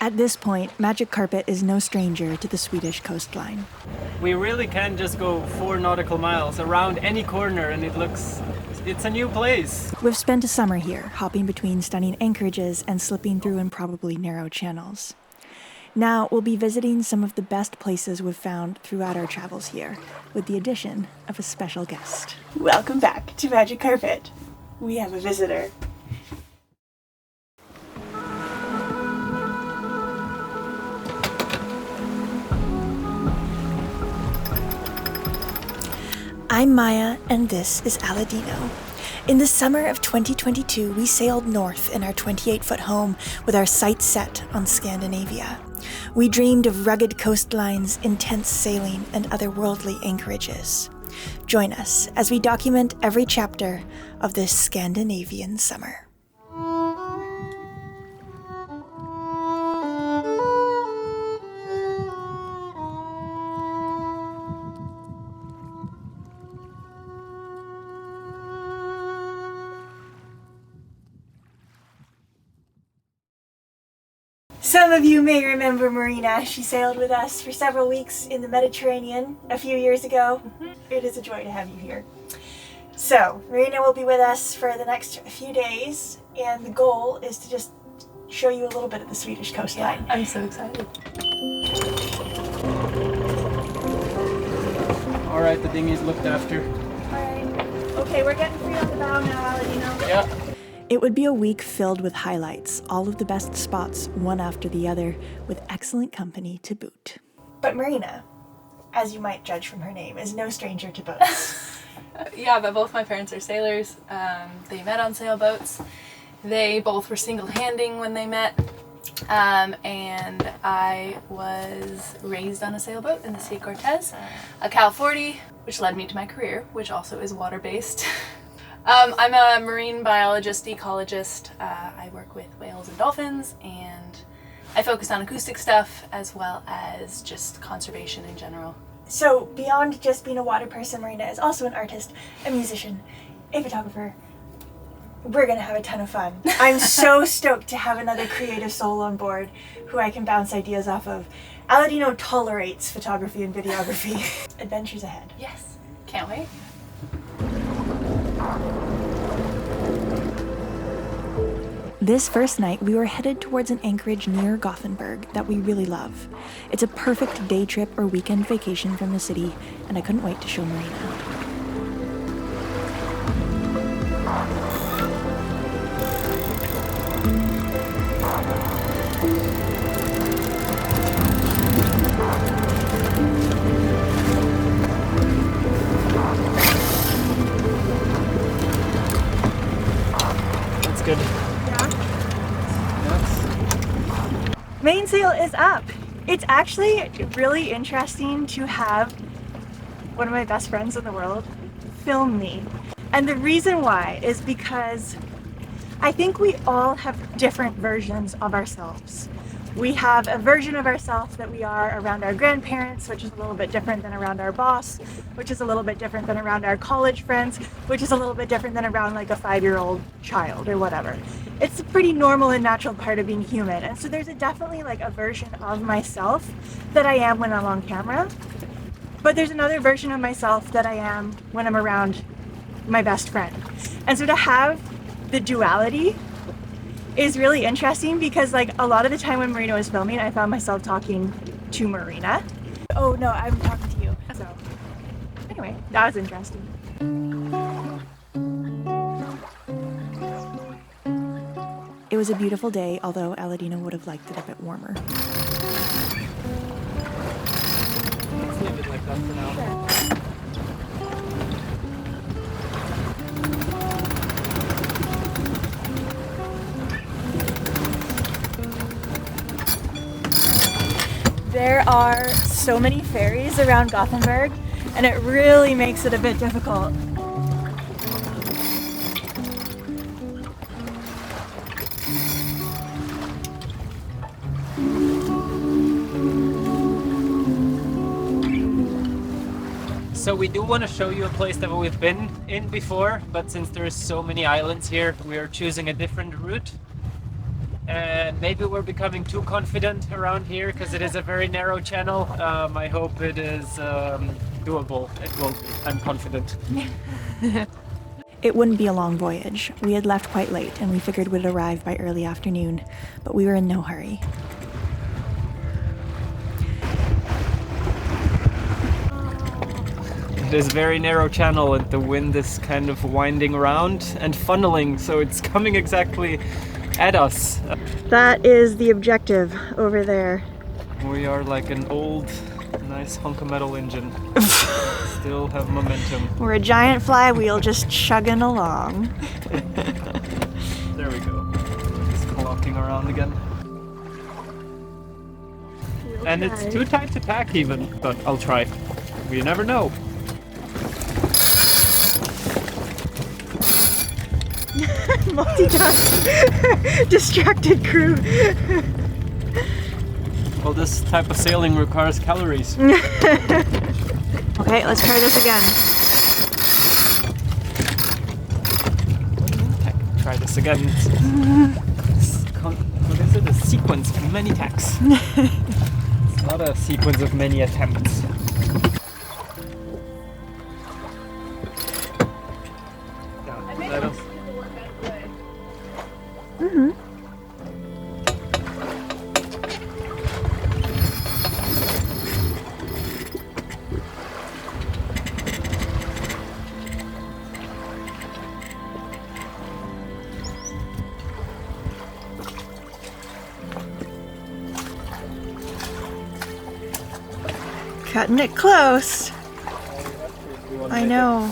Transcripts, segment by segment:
At this point, Magic Carpet is no stranger to the Swedish coastline. We really can just go 4 nautical miles around any corner and it's a new place. We've spent a summer here, hopping between stunning anchorages and slipping through improbably narrow channels. Now, we'll be visiting some of the best places we've found throughout our travels here, with the addition of a special guest. Welcome back to Magic Carpet. We have a visitor. I'm Maya, and this is Aladino. In the summer of 2022, we sailed north in our 28-foot home with our sights set on Scandinavia. We dreamed of rugged coastlines, intense sailing, and otherworldly anchorages. Join us as we document every chapter of this Scandinavian summer. Some of you may remember Marena. She sailed with us for several weeks in the Mediterranean a few years ago. It is a joy to have you here. So, Marena will be with us for the next few days, and the goal is to just show you a little bit of the Swedish coastline. Yeah, I'm so excited. All right, the dinghy's looked after. All right. Okay, we're getting free on the bow now, Aladino. Yeah. It would be a week filled with highlights, all of the best spots, one after the other, with excellent company to boot. But Marena, as you might judge from her name, is no stranger to boats. Yeah, but both my parents are sailors. They met on sailboats. They both were single-handing when they met. And I was raised on a sailboat in the Sea Cortez, a Cal 40, which led me to my career, which also is water-based. I'm a marine biologist, ecologist. I work with whales and dolphins, and I focus on acoustic stuff as well as just conservation in general. So beyond just being a water person, Marena is also an artist, a musician, a photographer. We're gonna have a ton of fun. I'm so stoked to have another creative soul on board who I can bounce ideas off of. Aladino tolerates photography and videography. Adventures ahead. Yes, can't wait. This first night, we were headed towards an anchorage near Gothenburg that we really love. It's a perfect day trip or weekend vacation from the city, and I couldn't wait to show Marena. That's good. Mainsail is up. It's actually really interesting to have one of my best friends in the world film me. And the reason why is because I think we all have different versions of ourselves. We have a version of ourselves that we are around our grandparents, which is a little bit different than around our boss, which is a little bit different than around our college friends, which is a little bit different than around like a 5-year-old child or whatever. It's a pretty normal and natural part of being human. And so there's definitely like a version of myself that I am when I'm on camera. But there's another version of myself that I am when I'm around my best friend. And so to have the duality is really interesting because like a lot of the time when Marena was filming, I found myself talking to Marena. Oh no, I'm talking to you. So anyway, that was interesting. It was a beautiful day, although Aladino would have liked it a bit warmer. Let's leave it like that for now. Sure. There are so many ferries around Gothenburg, and it really makes it a bit difficult. So we do want to show you a place that we've been in before, but since there's so many islands here, we are choosing a different route. And maybe we're becoming too confident around here because it is a very narrow channel. I hope it is doable. It will be. I'm confident. It wouldn't be a long voyage. We had left quite late and we figured we'd arrive by early afternoon, but we were in no hurry. It is a very narrow channel and the wind is kind of winding around and funneling, so it's coming exactly at us. That is the objective over there. We are like an old, nice hunk of metal engine. Still have momentum. We're a giant flywheel just chugging along. There we go. Just clocking around again. And it's too tight to tack even, but I'll try. You never know. Multitask. Distracted crew. Well, this type of sailing requires calories. Okay, let's try this again. Try this again. What is it? A sequence of many tacks. It's not a sequence of many attempts. Mm-hmm. Cutting it close. I know.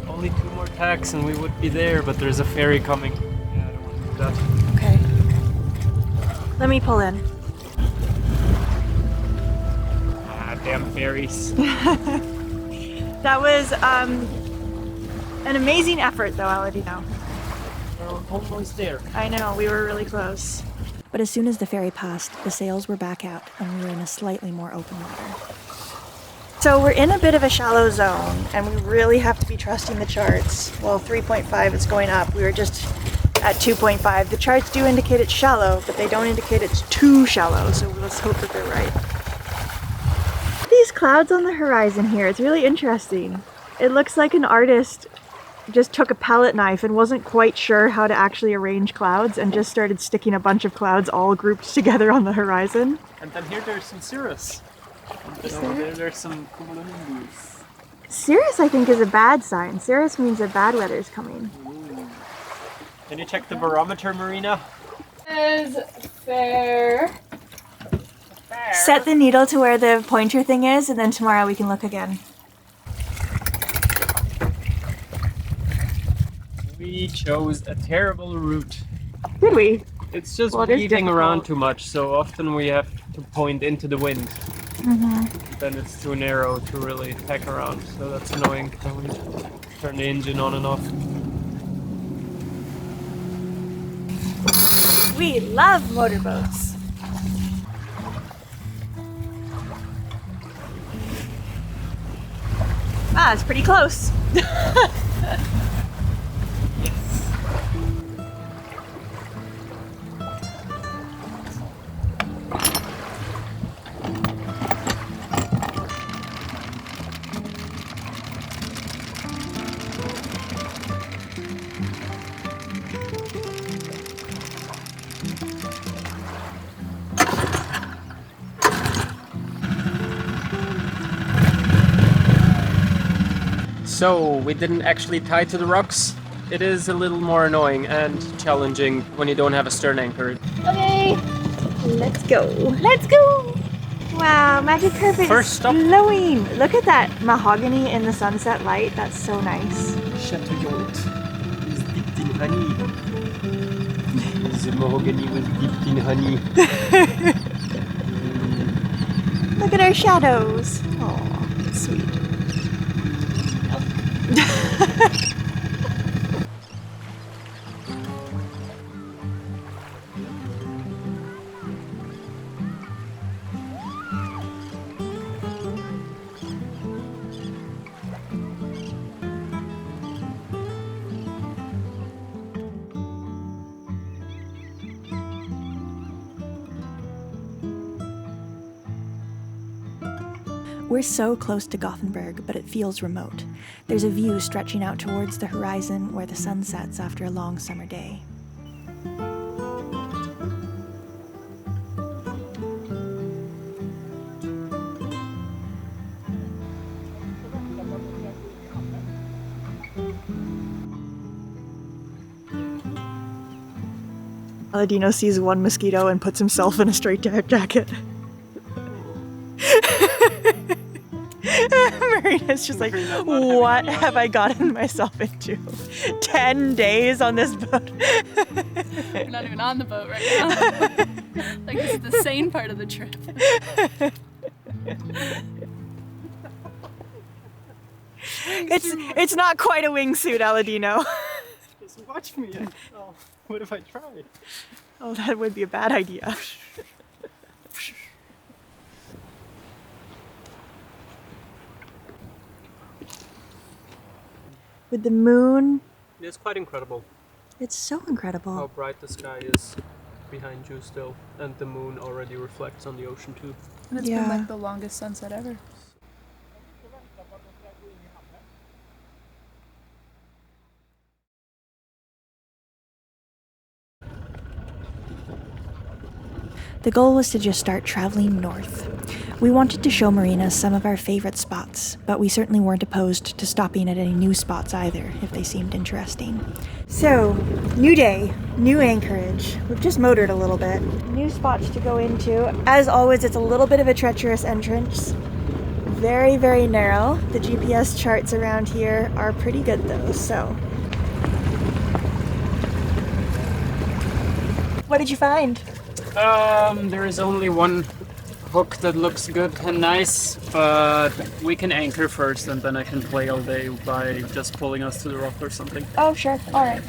Only 2 more tacks and we would be there, but there's a ferry coming. Yeah, I don't want to do that. Okay. Let me pull in. Ah, damn ferries. That was an amazing effort, though, I'll let you know. We're almost there. I know, we were really close. But as soon as the ferry passed, the sails were back out and we were in a slightly more open water. So we're in a bit of a shallow zone and we really have to be trusting the charts. Well, 3.5 is going up. We were just at 2.5. The charts do indicate it's shallow, but they don't indicate it's too shallow, so let's hope that they're right. These clouds on the horizon here, it's really interesting. It looks like an artist just took a palette knife and wasn't quite sure how to actually arrange clouds and just started sticking a bunch of clouds all grouped together on the horizon. And then here there's some cirrus. And over there there's some cumulonimbus. Cirrus, I think, is a bad sign. Cirrus means that bad weather's coming. Ooh. Can you check the barometer, Marena? Is fair. Set the needle to where the pointer thing is, and then tomorrow we can look again. We chose a terrible route. Did we? It's just Well, it is weaving around difficult. too much, so often we have to point into the wind. Mm-hmm. Then it's too narrow to really tack around, so that's annoying. Then we turn the engine on and off. We love motorboats. Ah, it's pretty close. So, we didn't actually tie to the rocks. It is a little more annoying and challenging when you don't have a stern anchor. Okay, let's go. Let's go. Wow, Magic Carpet First is stop. glowing. Look at that mahogany in the sunset light. That's so nice. Chateau Yacht is in honey. The mahogany was dipped in honey. Look at our shadows. Oh, that's sweet. We're so close to Gothenburg, but it feels remote. There's a view stretching out towards the horizon where the sun sets after a long summer day. Aladino sees one mosquito and puts himself in a straitjacket. Marina's just like, what have I gotten myself into? 10 days on this boat. We're not even on the boat right now. Like, this is the sane part of the trip. It's not quite a wingsuit, Aladino. Just watch me. Oh, what if I try? Oh, that would be a bad idea. With the moon, It's quite incredible it's so how incredible. bright the sky is behind you still, and the moon already reflects on the ocean too. And it's Yeah. been like the longest sunset ever. The goal was to just start traveling north. We wanted to show Marina some of our favorite spots, but we certainly weren't opposed to stopping at any new spots either, if they seemed interesting. So, new day, new anchorage. We've just motored a little bit. New spots to go into. As always, it's a little bit of a treacherous entrance. Very, very narrow. The GPS charts around here are pretty good though, so. What did you find? There is only one hook that looks good and nice, but we can anchor first and then I can play all day by just pulling us to the rock or something. Oh, sure. All right.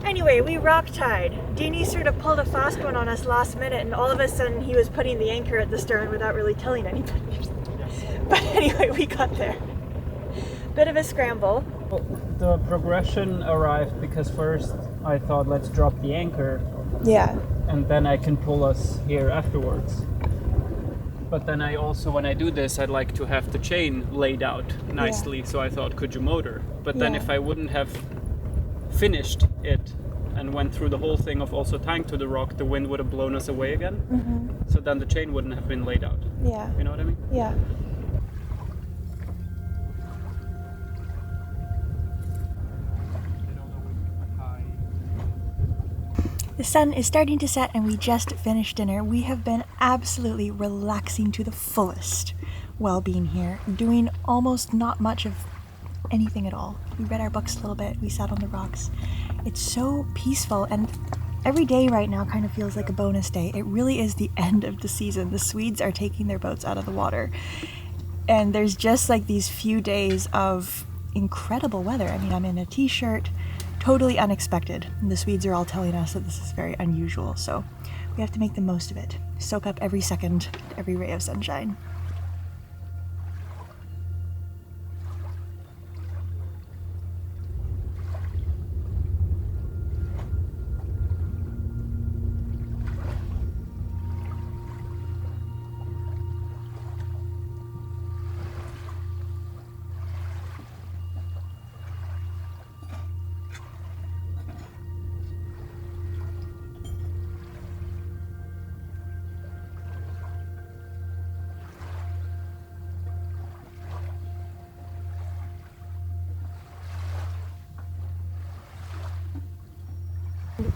Anyway, we rock tied. Dini sort of pulled a fast one on us last minute, and all of a sudden he was putting the anchor at the stern without really telling anybody. But anyway, we got there. Bit of a scramble. The progression arrived because first I thought let's drop the anchor Yeah. and then I can pull us here afterwards. But then I also, when I do this, I'd like to have the chain laid out nicely, so I thought, could you motor? But then Yeah. if I wouldn't have finished it and went through the whole thing of also tying to the rock, the wind would have blown us away again. Mm-hmm. So then the chain wouldn't have been laid out. Yeah. You know what I mean? Yeah. The sun is starting to set and we just finished dinner. We have been absolutely relaxing to the fullest while being here, doing almost not much of anything at all. We read our books a little bit, we sat on the rocks. It's so peaceful, and every day right now kind of feels like a bonus day. It really is the end of the season. The Swedes are taking their boats out of the water. And there's just like these few days of incredible weather. I mean, I'm in a t-shirt, totally unexpected. And the Swedes are all telling us that this is very unusual, so we have to make the most of it. Soak up every second, every ray of sunshine.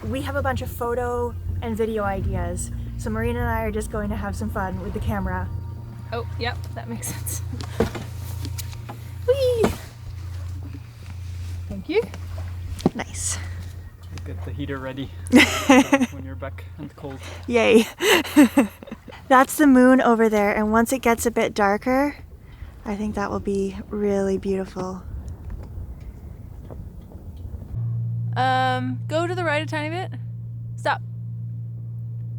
We have a bunch of photo and video ideas, so Marina and I are just going to have some fun with the camera. Oh, yep, that makes sense. Whee! Thank you. Nice. Get the heater ready when you're back and cold. Yay. That's the moon over there, and once it gets a bit darker, I think that will be really beautiful. Go to the right a tiny bit. Stop.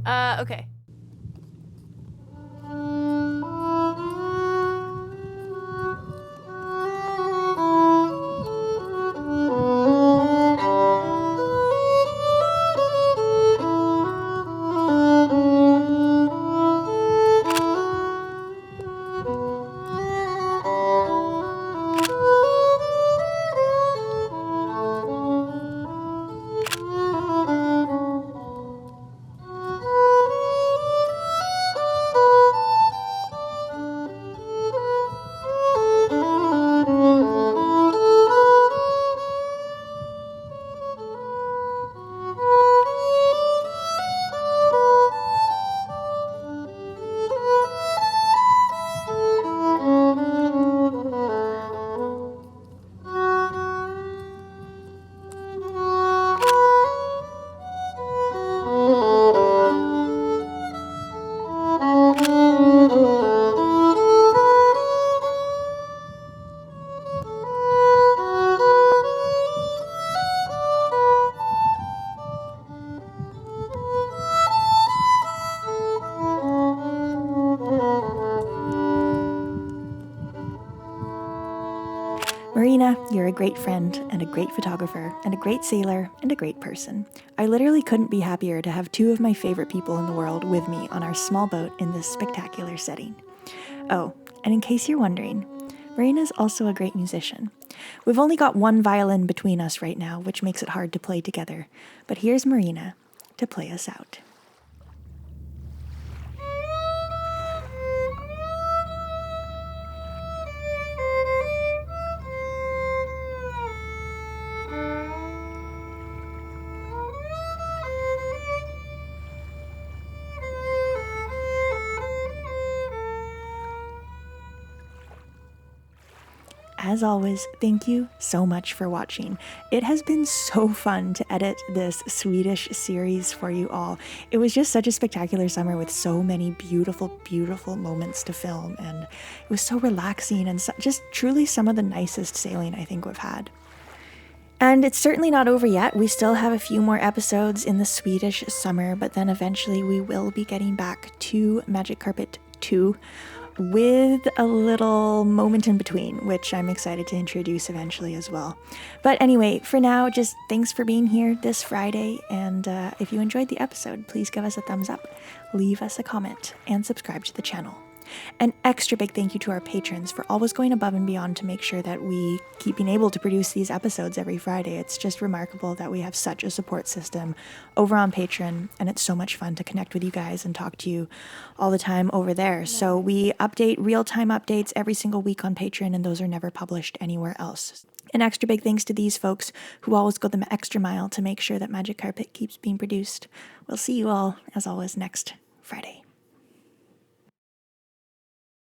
Okay. Marena, you're a great friend and a great photographer and a great sailor and a great person. I literally couldn't be happier to have two of my favorite people in the world with me on our small boat in this spectacular setting. Oh, and in case you're wondering, Marena's also a great musician. We've only got one violin between us right now, which makes it hard to play together, but here's Marena to play us out. As always, thank you so much for watching. It has been so fun to edit this Swedish series for you all. It was just such a spectacular summer with so many beautiful, beautiful moments to film, and it was so relaxing and just truly some of the nicest sailing I think we've had. And it's certainly not over yet. We still have a few more episodes in the Swedish summer, but then eventually we will be getting back to Magic Carpet 2 with a little moment in between, which I'm excited to introduce eventually as well. But anyway, for now, just thanks for being here this Friday, and if you enjoyed the episode, please give us a thumbs up, leave us a comment, and subscribe to the channel. An extra big thank you to our patrons for always going above and beyond to make sure that we keep being able to produce these episodes every Friday. It's just remarkable that we have such a support system over on Patreon, and it's so much fun to connect with you guys and talk to you all the time over there. So we update real-time updates every single week on Patreon, and those are never published anywhere else. An extra big thanks to these folks who always go the extra mile to make sure that Magic Carpet keeps being produced. We'll see you all, as always, next Friday.